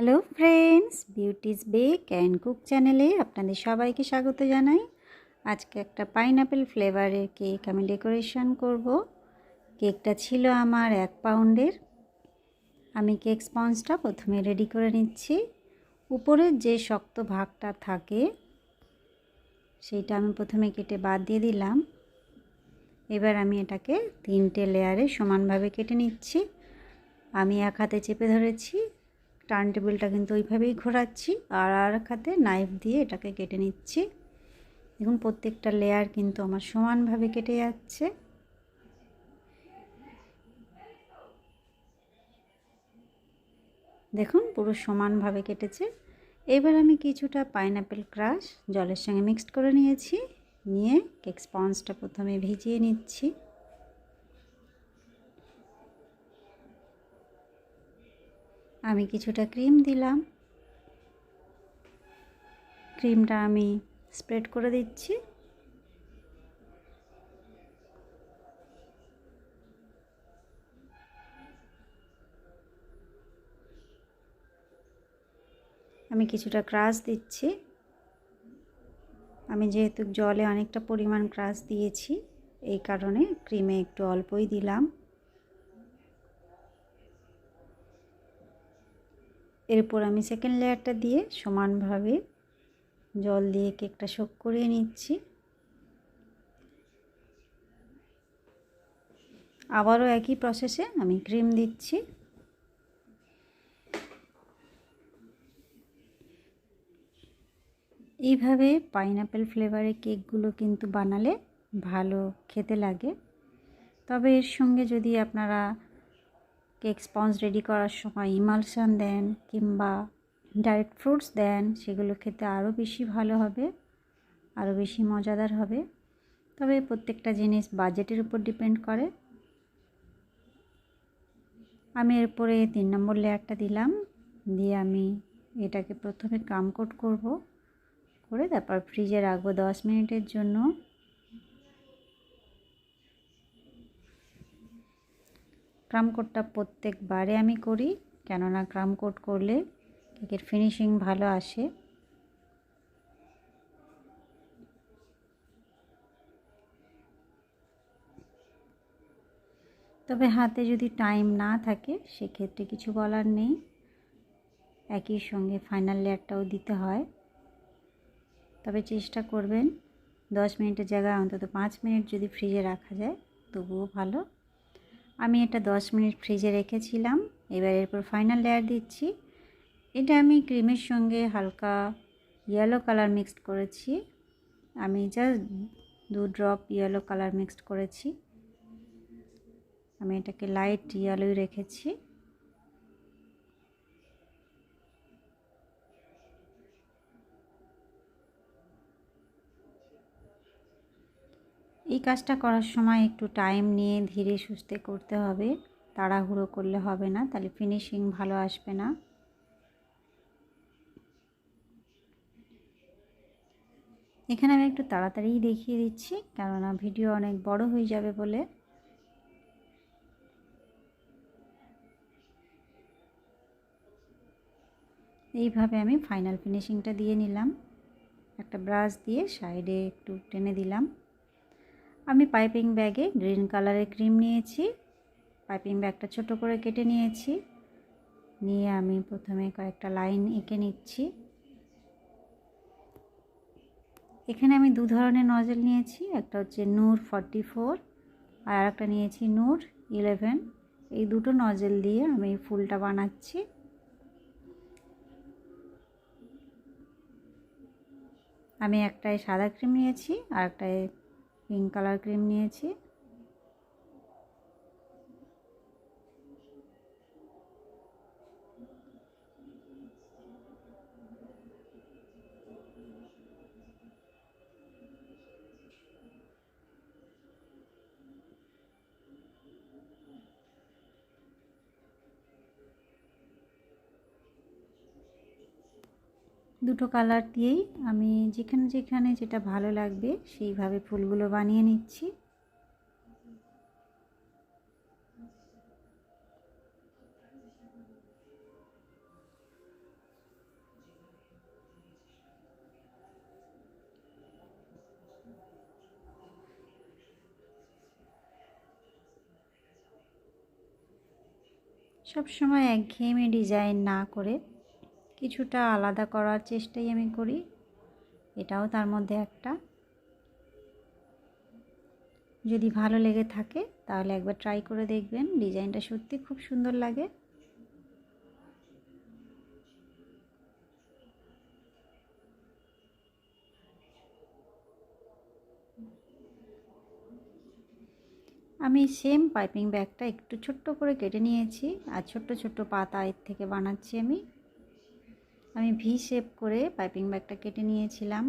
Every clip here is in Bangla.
Hello friends, beauty's bake and cook চ্যানেলে আপনাদের সবাইকে স্বাগত জানাই। আজকে একটা পাইনাপেল ফ্লেভারের কেক আমি ডেকোরেশন করব। কেকটা ছিল আমার 1 পাউন্ডের। আমি কেক স্পঞ্জটা প্রথমে রেডি করে নিচ্ছি। উপরের যে শক্ত ভাগটা থাকে সেইটা আমি প্রথমে কেটে বাদ দিয়ে দিলাম। এবার আমি এটাকে 3টে লেয়ারে সমানভাবে কেটে নিচ্ছি। আমি এক হাতে চেপে ধরেছি, টার্ন টেবিলটা কিন্তু ওইভাবেই ঘোরাচ্ছি, আর এক হাতে নাইফ দিয়ে এটাকে কেটে নিচ্ছি। দেখুন প্রত্যেকটা লেয়ার কিন্তু আমার সমানভাবে কেটে যাচ্ছে। দেখুন পুরো সমানভাবে কেটেছে। এবার আমি কিছুটা পাইনাপেল ক্রাশ জলের সঙ্গে মিক্সড করে নিয়েছি। নিয়ে কেক স্পঞ্জটা প্রথমে ভিজিয়ে নিচ্ছি। আমি কিছুটা ক্রিম দিলাম। ক্রিমটা আমি স্প্রেড করে দিচ্ছি। আমি কিছুটা ক্রাশ দিচ্ছি। আমি যেহেতু জলে অনেকটা পরিমাণ ক্রাশ দিয়েছি, এই কারণে ক্রিমে একটু অল্পই দিলাম। এরপর আমি সেকেন্ড লেয়ারটা দিয়ে সমানভাবে জল দিয়ে কেকটা সোক করিয়ে নিচ্ছি। আবারও একই প্রসেসে আমি ক্রিম দিচ্ছি। এইভাবে পাইনাপেল ফ্লেভারের কেকগুলো কিন্তু বানালে ভালো খেতে লাগে। তবে এর সঙ্গে যদি আপনারা কেক স্পঞ্জ রেডি করার সময় ইমালশন দেন কিংবা ডাইরেক্ট ফ্রুটস দেন, সেগুলো খেতে আরও বেশি ভালো হবে, আরও বেশি মজাদার হবে। তবে প্রত্যেকটা জিনিস বাজেটের উপর ডিপেন্ড করে। আমি এরপরে 3 নম্বর লেয়ারটা দিলাম। দিয়ে আমি এটাকে প্রথমে ক্রাম কোট করব, করে তারপর ফ্রিজে রাখবো 10 মিনিটের জন্য। ক্রাম কোটটা প্রত্যেকবারে আমি করি, কেননা ক্রাম কোট করলে কেকের ফিনিশিং ভালো আসে। তবে হাতে যদি টাইম না থাকে সেক্ষেত্রে কিছু বলার নেই, একই সঙ্গে ফাইনাল লেয়ারটাও দিতে হয়। তবে চেষ্টা করবেন 10 মিনিটের জায়গায় অন্তত 5 মিনিট যদি ফ্রিজে রাখা যায় তবুও ভালো। আমি এটা 10 মিনিট ফ্রিজে রেখেছিলাম। এবার এরপর ফাইনাল লেয়ার দিচ্ছি। এটা আমি ক্রিমের সঙ্গে হালকা ইয়েলো কালার মিক্সড করেছি। আমি just 2 drop yellow colour mixed করেছি। আমি এটাকে লাইট ইয়েলোই রেখেছি। এই কাজটা করার সময় একটু টাইম নিয়ে ধীরে সুস্থে করতে হবে, তাড়াহুড়ো করলে হবে না, তাহলে ফিনিশিং ভালো আসবে না। এখানে আমি একটু তাড়াতাড়িই দেখিয়ে দিচ্ছি, কেননা ভিডিও অনেক বড় হয়ে যাবে বলে। এইভাবে আমি ফাইনাল ফিনিশিংটা দিয়ে নিলাম। একটা ব্রাশ দিয়ে সাইডে একটু টেনে দিলাম। আমি পাইপিং ব্যাগে গ্রিন কালারের ক্রিম নিয়েছি। পাইপিং ব্যাগটা ছোট করে কেটে নিয়েছি। নিয়ে আমি প্রথমে কয়েকটা লাইন এঁকে নিচ্ছি। এখানে আমি 2 ধরনের নজেল নিয়েছি, একটা হচ্ছে নূর 44 আর একটা নিয়েছি নূর 11। এই দুটো নজেল দিয়ে আমি ফুলটা বানাচ্ছি। আমি একটায় সাদা ক্রিম নিয়েছি আর একটায় পিঙ্ক কালার ক্রিম নিয়েছি। দুটো কালার দিয়েই আমি যেখানে যেখানে যেটা ভালো লাগবে সেইভাবে ফুলগুলো বানিয়ে নিচ্ছি। সবসময় একঘেয়েমি ডিজাইন না করে কিছুটা আলাদা করার চেষ্টাই আমি করি, এটাও তার মধ্যে একটা। যদি ভালো লেগে থাকে তাহলে একবার ট্রাই করে দেখবেন, ডিজাইনটা সত্যি খুব সুন্দর লাগে। আমি সেম পাইপিং ব্যাগটা একটু ছোট্ট করে কেটে নিয়েছি, আর ছোট্ট ছোট্ট পাতা এর থেকে বানাচ্ছি আমি ভি শেপ করে পাইপিং ব্যাগটা কেটে নিয়েছিলাম।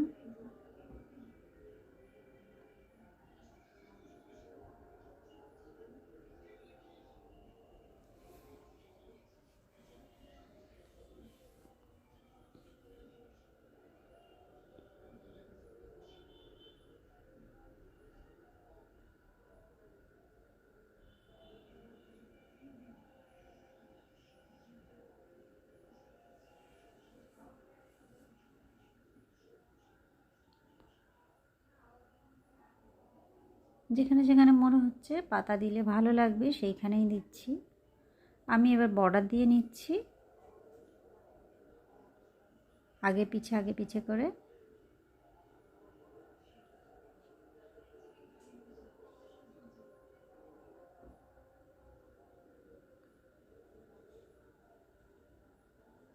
যেখানে যেখানে মনে হচ্ছে পাতা দিলে ভালো লাগবে সেইখানেই দিচ্ছি। আমি এবার বর্ডার দিয়ে নিচ্ছি আগে পিছে করে।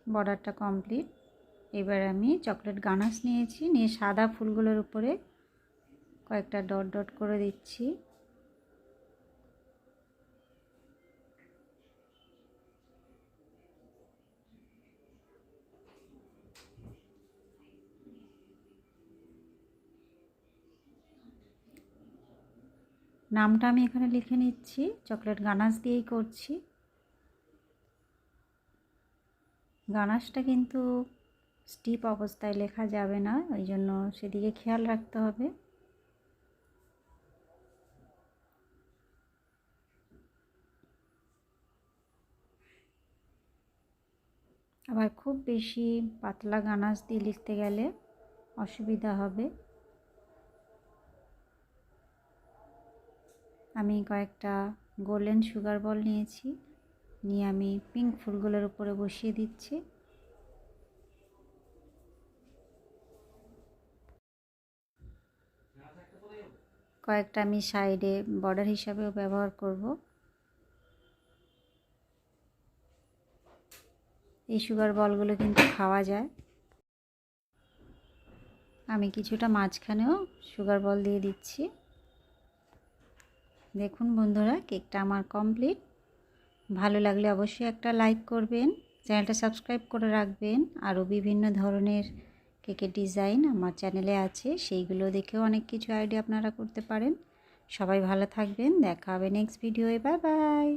বর্ডারটা কমপ্লিট। এবার আমি চকলেট গানাশ নিয়েছি, নিয়ে সাদা ফুলগুলোর উপরে কয়েকটা ডট ডট করে দিচ্ছি। নামটা আমি এখানে লিখে নিচ্ছি, চকলেট গানাশ দিয়েই করছি। গানাশটা কিন্তু স্টিপ অবস্থায় লেখা যাবে না, ওই জন্য সেদিকে খেয়াল রাখতে হবে। আবার খুব বেশি পাতলা গানাশ দিয়ে লিখতে গেলে অসুবিধা হবে। আমি কয়েকটা গোল্ডেন সুগার বল নিয়েছি, নিয়ে আমি পিঙ্ক ফুলগুলোর উপরে বসিয়ে দিচ্ছি। কয়েকটা আমি সাইডে বর্ডার হিসাবেও ব্যবহার করব। এই সুগার বলগুলো কিন্তু খাওয়া যায়। আমি কিছুটা মাঝখানেও সুগার বল দিয়ে দিচ্ছি। দেখুন বন্ধুরা, কেকটা আমার কমপ্লিট। ভালো লাগলে অবশ্যই একটা লাইক করবেন, চ্যানেলটা সাবস্ক্রাইব করে রাখবেন। আরও বিভিন্ন ধরনের কেকের ডিজাইন আমার চ্যানেলে আছে, সেইগুলো দেখেও অনেক কিছু আইডিয়া আপনারা করতে পারেন। সবাই ভালো থাকবেন, দেখা হবে নেক্সট ভিডিওয়ে। Bye bye.